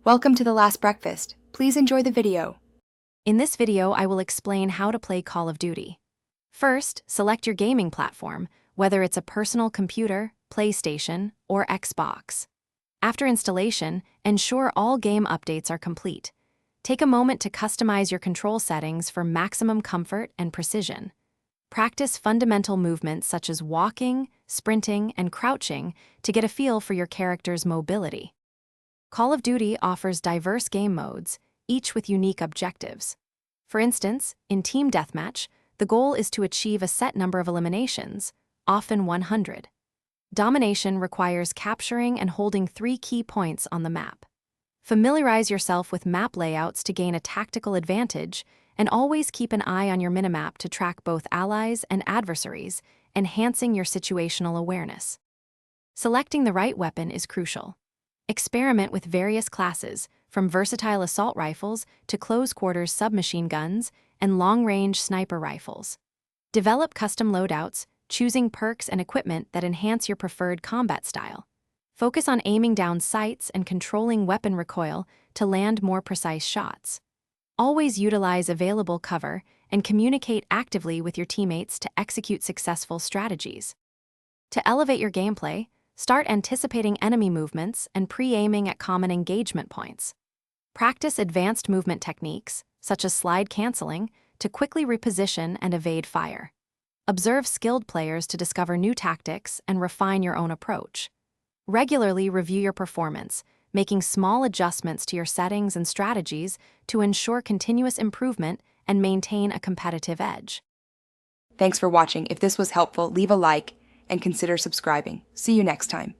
Welcome to The Last Breakfast. Please enjoy the video. In this video, I will explain how to play Call of Duty. First, select your gaming platform, whether it's a personal computer, PlayStation, or Xbox. After installation, ensure all game updates are complete. Take a moment to customize your control settings for maximum comfort and precision. Practice fundamental movements such as walking, sprinting, and crouching to get a feel for your character's mobility. Call of Duty offers diverse game modes, each with unique objectives. For instance, in Team Deathmatch, the goal is to achieve a set number of eliminations, often 100. Domination requires capturing and holding 3 key points on the map. Familiarize yourself with map layouts to gain a tactical advantage, and always keep an eye on your minimap to track both allies and adversaries, enhancing your situational awareness. Selecting the right weapon is crucial. Experiment with various classes, from versatile assault rifles to close-quarters submachine guns and long-range sniper rifles. Develop custom loadouts, choosing perks and equipment that enhance your preferred combat style. Focus on aiming down sights and controlling weapon recoil to land more precise shots. Always utilize available cover and communicate actively with your teammates to execute successful strategies. To elevate your gameplay, start anticipating enemy movements and pre-aiming at common engagement points. Practice advanced movement techniques, such as slide canceling, to quickly reposition and evade fire. Observe skilled players to discover new tactics and refine your own approach. Regularly review your performance, making small adjustments to your settings and strategies to ensure continuous improvement and maintain a competitive edge. Thanks for watching. If this was helpful, leave a like and consider subscribing. See you next time.